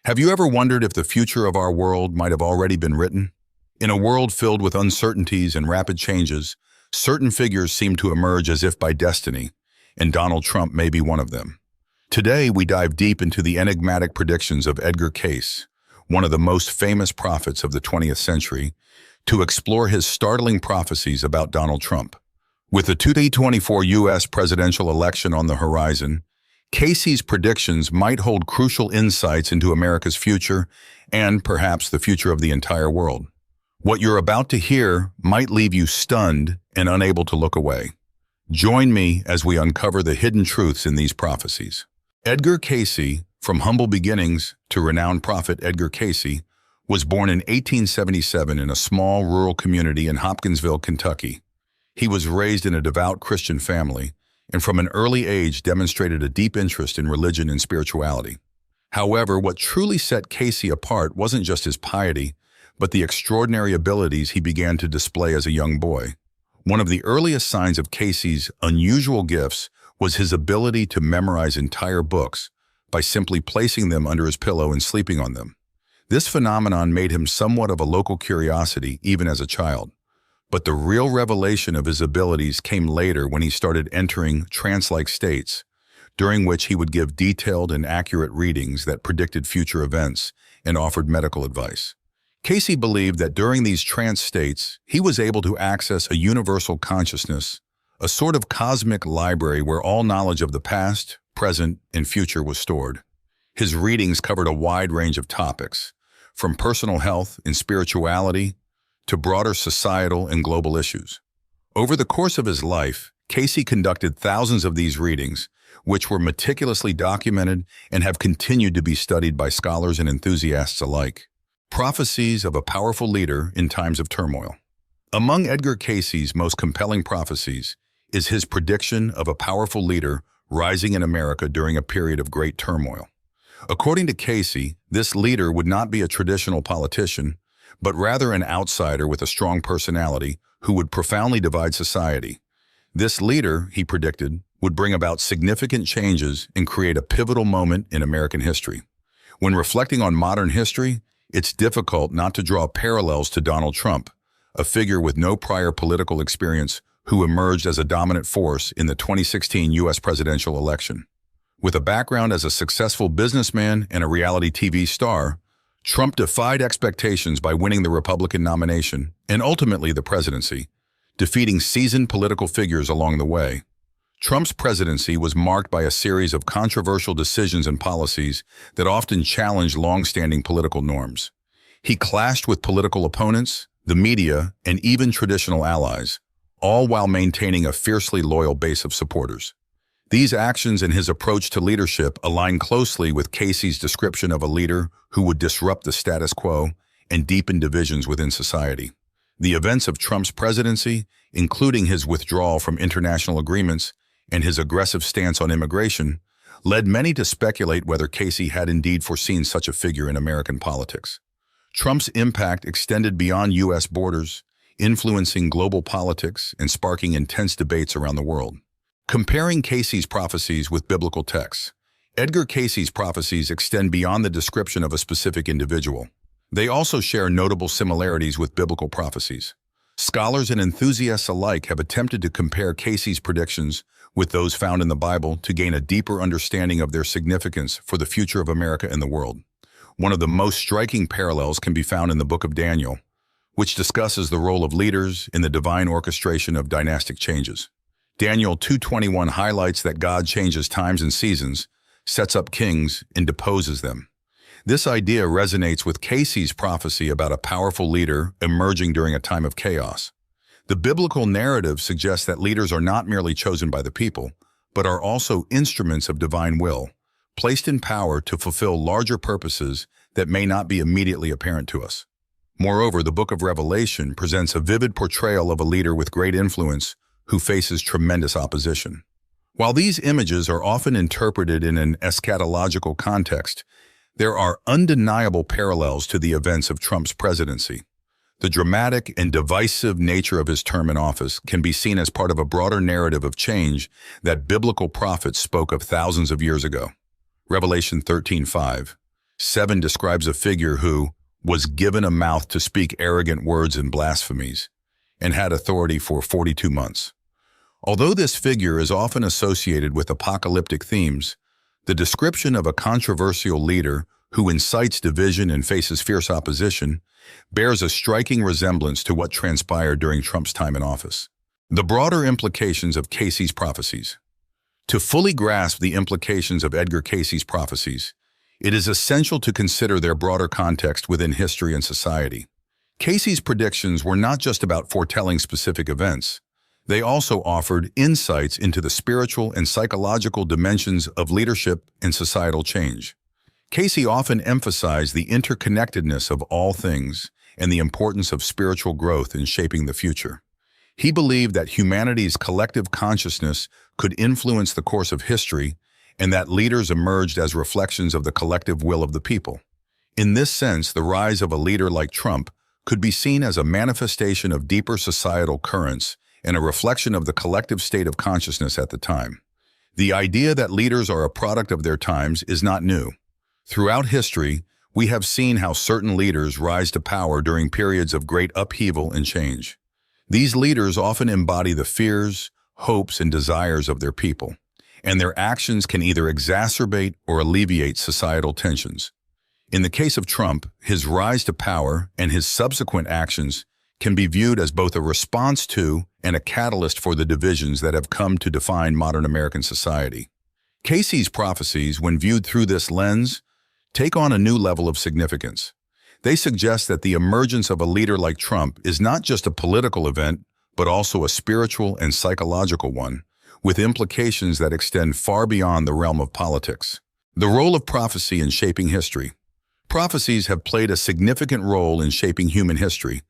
Have you ever wondered if the future of our world might have already been written? In a world filled with uncertainties and rapid changes, certain figures seem to emerge as if by destiny, and Donald Trump may be one of them. Today, we dive deep into the enigmatic predictions of Edgar Cayce, one of the most famous prophets of the 20th century, to explore his startling prophecies about Donald Trump. With the 2024 U.S. presidential election on the horizon, Cayce's predictions might hold crucial insights into America's future and perhaps the future of the entire world. What you're about to hear might leave you stunned and unable to look away. Join me as we uncover the hidden truths in these prophecies. Edgar Cayce, from humble beginnings to renowned prophet Edgar Cayce, was born in 1877 in a small rural community in Hopkinsville, Kentucky. He was raised in a devout Christian family, and from an early age demonstrated a deep interest in religion and spirituality. However, what truly set Cayce apart wasn't just his piety, but the extraordinary abilities he began to display as a young boy. One of the earliest signs of Cayce's unusual gifts was his ability to memorize entire books by simply placing them under his pillow and sleeping on them. This phenomenon made him somewhat of a local curiosity even as a child. But the real revelation of his abilities came later when he started entering trance-like states, during which he would give detailed and accurate readings that predicted future events and offered medical advice. Cayce believed that during these trance states, he was able to access a universal consciousness, a sort of cosmic library where all knowledge of the past, present, and future was stored. His readings covered a wide range of topics, from personal health and spirituality to broader societal and global issues. Over the course of his life, Cayce conducted thousands of these readings, which were meticulously documented and have continued to be studied by scholars and enthusiasts alike. Prophecies of a powerful leader in times of turmoil. Among Edgar Cayce's most compelling prophecies is his prediction of a powerful leader rising in America during a period of great turmoil. According to Cayce, this leader would not be a traditional politician, but rather an outsider with a strong personality who would profoundly divide society. This leader, he predicted, would bring about significant changes and create a pivotal moment in American history. When reflecting on modern history, it's difficult not to draw parallels to Donald Trump, a figure with no prior political experience who emerged as a dominant force in the 2016 U.S. presidential election. With a background as a successful businessman and a reality TV star, Trump defied expectations by winning the Republican nomination and ultimately the presidency, defeating seasoned political figures along the way. Trump's presidency was marked by a series of controversial decisions and policies that often challenged long-standing political norms. He clashed with political opponents, the media, and even traditional allies, all while maintaining a fiercely loyal base of supporters. These actions and his approach to leadership align closely with Cayce's description of a leader who would disrupt the status quo and deepen divisions within society. The events of Trump's presidency, including his withdrawal from international agreements and his aggressive stance on immigration, led many to speculate whether Cayce had indeed foreseen such a figure in American politics. Trump's impact extended beyond U.S. borders, influencing global politics and sparking intense debates around the world. Comparing Cayce's prophecies with biblical texts, Edgar Cayce's prophecies extend beyond the description of a specific individual. They also share notable similarities with biblical prophecies. Scholars and enthusiasts alike have attempted to compare Cayce's predictions with those found in the Bible to gain a deeper understanding of their significance for the future of America and the world. One of the most striking parallels can be found in the book of Daniel, which discusses the role of leaders in the divine orchestration of dynastic changes. Daniel 2:21 highlights that God changes times and seasons, sets up kings, and deposes them. This idea resonates with Cayce's prophecy about a powerful leader emerging during a time of chaos. The biblical narrative suggests that leaders are not merely chosen by the people, but are also instruments of divine will, placed in power to fulfill larger purposes that may not be immediately apparent to us. Moreover, the book of Revelation presents a vivid portrayal of a leader with great influence who faces tremendous opposition. While these images are often interpreted in an eschatological context, there are undeniable parallels to the events of Trump's presidency. The dramatic and divisive nature of his term in office can be seen as part of a broader narrative of change that biblical prophets spoke of thousands of years ago. Revelation 13:5 7 describes a figure who was given a mouth to speak arrogant words and blasphemies, and had authority for 42 months. Although this figure is often associated with apocalyptic themes, the description of a controversial leader who incites division and faces fierce opposition bears a striking resemblance to what transpired during Trump's time in office. The broader implications of Cayce's prophecies. To fully grasp the implications of Edgar Cayce's prophecies, it is essential to consider their broader context within history and society. Cayce's predictions were not just about foretelling specific events. They also offered insights into the spiritual and psychological dimensions of leadership and societal change. Cayce often emphasized the interconnectedness of all things and the importance of spiritual growth in shaping the future. He believed that humanity's collective consciousness could influence the course of history and that leaders emerged as reflections of the collective will of the people. In this sense, the rise of a leader like Trump could be seen as a manifestation of deeper societal currents and a reflection of the collective state of consciousness at the time. The idea that leaders are a product of their times is not new. Throughout history, we have seen how certain leaders rise to power during periods of great upheaval and change. These leaders often embody the fears, hopes, and desires of their people, and their actions can either exacerbate or alleviate societal tensions. In the case of Trump, his rise to power and his subsequent actions can be viewed as both a response to and a catalyst for the divisions that have come to define modern American society. Cayce's prophecies, when viewed through this lens, take on a new level of significance. They suggest that the emergence of a leader like Trump is not just a political event, but also a spiritual and psychological one, with implications that extend far beyond the realm of politics. The role of prophecy in shaping history. Prophecies have played a significant role in shaping human history,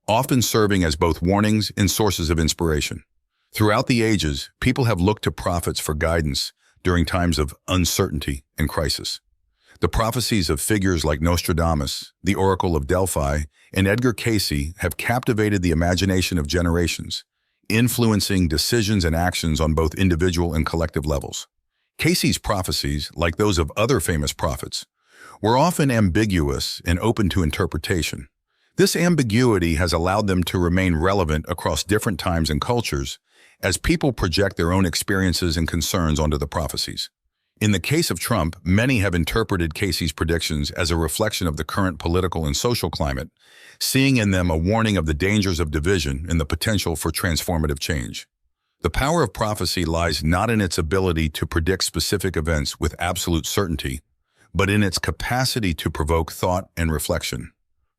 often serving as both warnings and sources of inspiration. Throughout the ages, people have looked to prophets for guidance during times of uncertainty and crisis. The prophecies of figures like Nostradamus, the Oracle of Delphi, and Edgar Cayce have captivated the imagination of generations, influencing decisions and actions on both individual and collective levels. Cayce's prophecies, like those of other famous prophets, were often ambiguous and open to interpretation. This ambiguity has allowed them to remain relevant across different times and cultures as people project their own experiences and concerns onto the prophecies. In the case of Trump, many have interpreted Cayce's predictions as a reflection of the current political and social climate, seeing in them a warning of the dangers of division and the potential for transformative change. The power of prophecy lies not in its ability to predict specific events with absolute certainty, but in its capacity to provoke thought and reflection.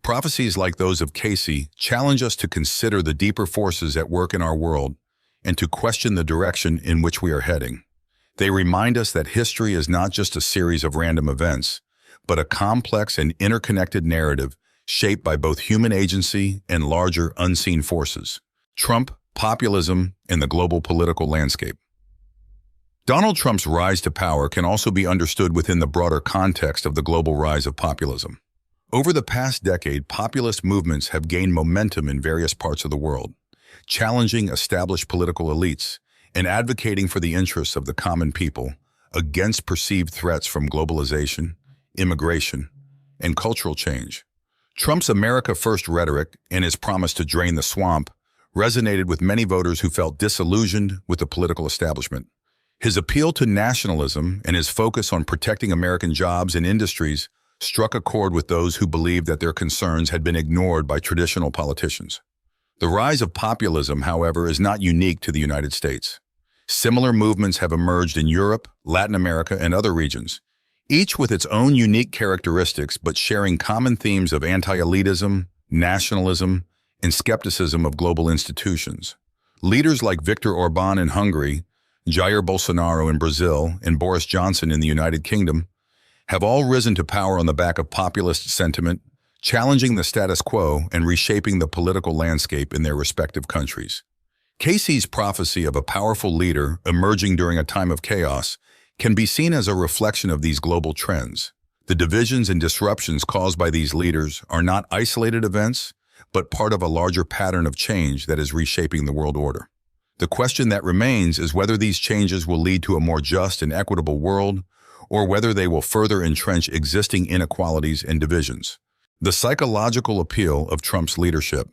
Prophecies like those of Cayce challenge us to consider the deeper forces at work in our world and to question the direction in which we are heading. They remind us that history is not just a series of random events, but a complex and interconnected narrative shaped by both human agency and larger unseen forces. Trump, populism, and the global political landscape. Donald Trump's rise to power can also be understood within the broader context of the global rise of populism. Over the past decade, populist movements have gained momentum in various parts of the world, challenging established political elites and advocating for the interests of the common people against perceived threats from globalization, immigration, and cultural change. Trump's America First rhetoric and his promise to drain the swamp resonated with many voters who felt disillusioned with the political establishment. His appeal to nationalism and his focus on protecting American jobs and industries struck a chord with those who believed that their concerns had been ignored by traditional politicians. The rise of populism, however, is not unique to the United States. Similar movements have emerged in Europe, Latin America, and other regions, each with its own unique characteristics but sharing common themes of anti-elitism, nationalism, and skepticism of global institutions. Leaders like Viktor Orbán in Hungary, Jair Bolsonaro in Brazil, and Boris Johnson in the United Kingdom have all risen to power on the back of populist sentiment, challenging the status quo and reshaping the political landscape in their respective countries. Cayce's prophecy of a powerful leader emerging during a time of chaos can be seen as a reflection of these global trends. The divisions and disruptions caused by these leaders are not isolated events, but part of a larger pattern of change that is reshaping the world order. The question that remains is whether these changes will lead to a more just and equitable world, or whether they will further entrench existing inequalities and divisions. The psychological appeal of Trump's leadership.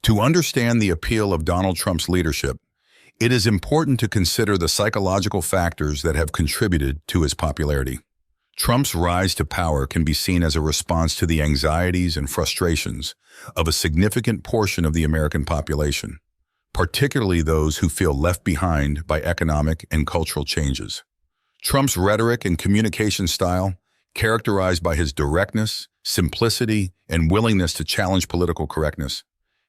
To understand the appeal of Donald Trump's leadership, it is important to consider the psychological factors that have contributed to his popularity. Trump's rise to power can be seen as a response to the anxieties and frustrations of a significant portion of the American population, particularly those who feel left behind by economic and cultural changes. Trump's rhetoric and communication style, characterized by his directness, simplicity, and willingness to challenge political correctness,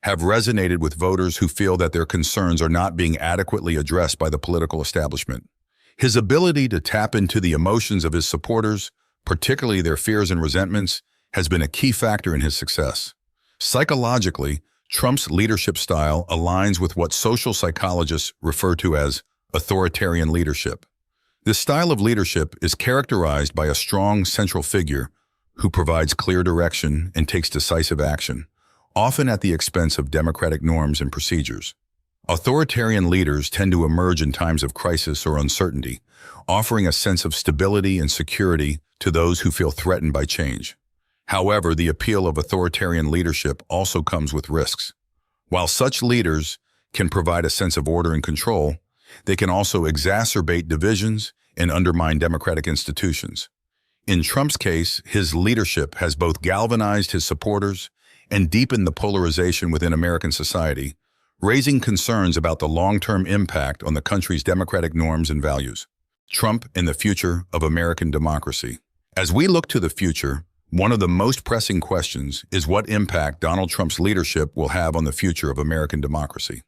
have resonated with voters who feel that their concerns are not being adequately addressed by the political establishment. His ability to tap into the emotions of his supporters, particularly their fears and resentments, has been a key factor in his success. Psychologically, Trump's leadership style aligns with what social psychologists refer to as authoritarian leadership. This style of leadership is characterized by a strong central figure who provides clear direction and takes decisive action, often at the expense of democratic norms and procedures. Authoritarian leaders tend to emerge in times of crisis or uncertainty, offering a sense of stability and security to those who feel threatened by change. However, the appeal of authoritarian leadership also comes with risks. While such leaders can provide a sense of order and control, they can also exacerbate divisions and undermine democratic institutions. In Trump's case, his leadership has both galvanized his supporters and deepened the polarization within American society, raising concerns about the long-term impact on the country's democratic norms and values. Trump and the future of American democracy. As we look to the future, one of the most pressing questions is what impact Donald Trump's leadership will have on the future of American democracy.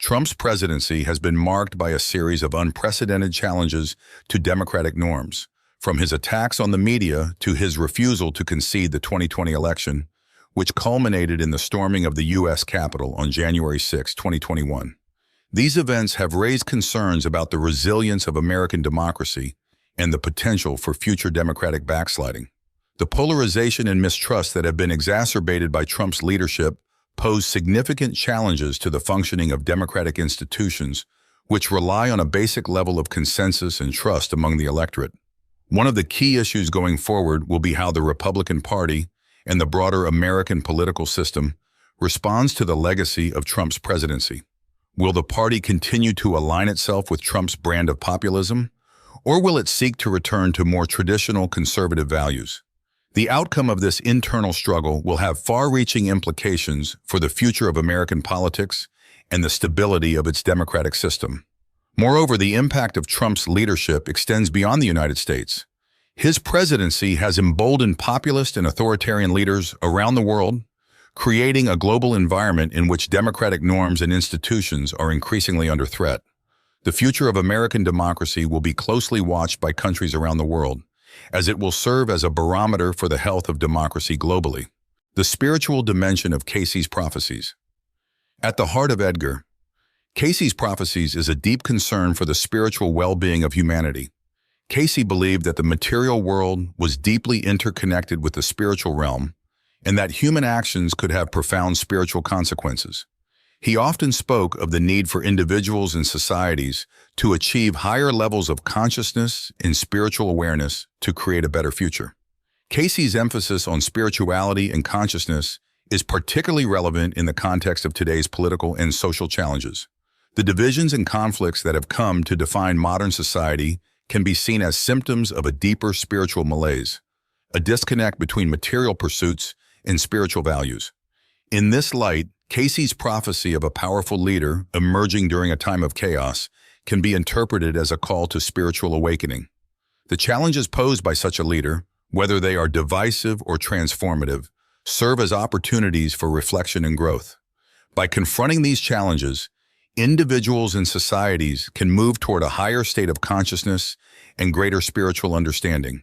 Trump's presidency has been marked by a series of unprecedented challenges to democratic norms, from his attacks on the media to his refusal to concede the 2020 election, which culminated in the storming of the U.S. Capitol on January 6, 2021. These events have raised concerns about the resilience of American democracy and the potential for future democratic backsliding. The polarization and mistrust that have been exacerbated by Trump's leadership pose significant challenges to the functioning of democratic institutions, which rely on a basic level of consensus and trust among the electorate. One of the key issues going forward will be how the Republican Party and the broader American political system responds to the legacy of Trump's presidency. Will the party continue to align itself with Trump's brand of populism, or will it seek to return to more traditional conservative values? The outcome of this internal struggle will have far-reaching implications for the future of American politics and the stability of its democratic system. Moreover, the impact of Trump's leadership extends beyond the United States. His presidency has emboldened populist and authoritarian leaders around the world, creating a global environment in which democratic norms and institutions are increasingly under threat. The future of American democracy will be closely watched by countries around the world, as it will serve as a barometer for the health of democracy globally. The spiritual dimension of Cayce's Prophecies. At the heart of Edgar Cayce's Prophecies is a deep concern for the spiritual well-being of humanity. Cayce believed that the material world was deeply interconnected with the spiritual realm, and that human actions could have profound spiritual consequences. He often spoke of the need for individuals and societies to achieve higher levels of consciousness and spiritual awareness to create a better future. Cayce's emphasis on spirituality and consciousness is particularly relevant in the context of today's political and social challenges. The divisions and conflicts that have come to define modern society can be seen as symptoms of a deeper spiritual malaise, a disconnect between material pursuits and spiritual values. In this light, Cayce's prophecy of a powerful leader emerging during a time of chaos can be interpreted as a call to spiritual awakening. The challenges posed by such a leader, whether they are divisive or transformative, serve as opportunities for reflection and growth. By confronting these challenges, individuals and societies can move toward a higher state of consciousness and greater spiritual understanding.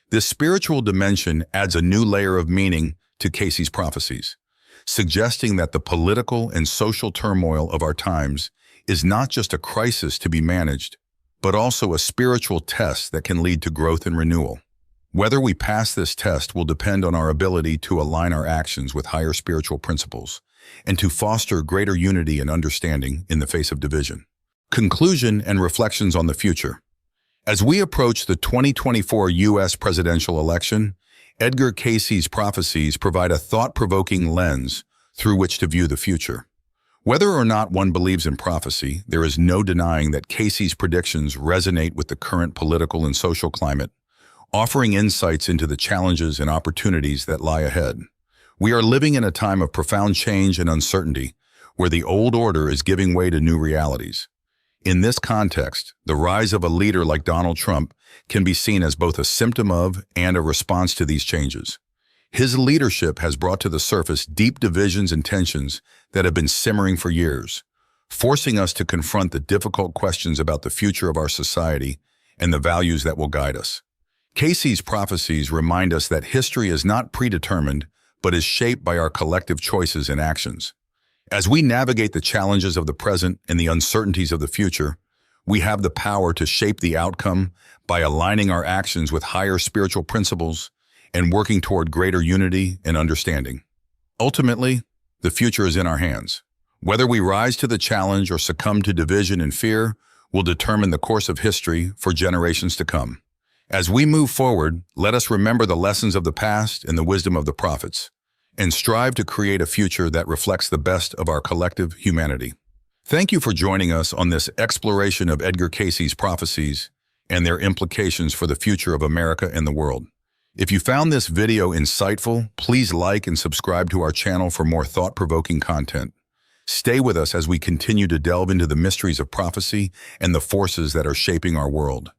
This spiritual dimension adds a new layer of meaning to Cayce's prophecies, suggesting that the political and social turmoil of our times is not just a crisis to be managed, but also a spiritual test that can lead to growth and renewal. Whether we pass this test will depend on our ability to align our actions with higher spiritual principles and to foster greater unity and understanding in the face of division. Conclusion and reflections on the future. As we approach the 2024 U.S. presidential election, Edgar Cayce's Prophecies provide a thought-provoking lens through which to view the future. Whether or not one believes in prophecy, there is no denying that Cayce's predictions resonate with the current political and social climate, offering insights into the challenges and opportunities that lie ahead. We are living in a time of profound change and uncertainty, where the old order is giving way to new realities. In this context, the rise of a leader like Donald Trump can be seen as both a symptom of and a response to these changes. His leadership has brought to the surface deep divisions and tensions that have been simmering for years, forcing us to confront the difficult questions about the future of our society and the values that will guide us. Cayce's Prophecies remind us that history is not predetermined, but is shaped by our collective choices and actions. As we navigate the challenges of the present and the uncertainties of the future, we have the power to shape the outcome by aligning our actions with higher spiritual principles and working toward greater unity and understanding. Ultimately, the future is in our hands. Whether we rise to the challenge or succumb to division and fear will determine the course of history for generations to come. As we move forward, let us remember the lessons of the past and the wisdom of the prophets, and strive to create a future that reflects the best of our collective humanity. Thank you for joining us on this exploration of Edgar Cayce's Prophecies and their implications for the future of America and the world. If you found this video insightful, please like and subscribe to our channel for more thought-provoking content. Stay with us as we continue to delve into the mysteries of prophecy and the forces that are shaping our world.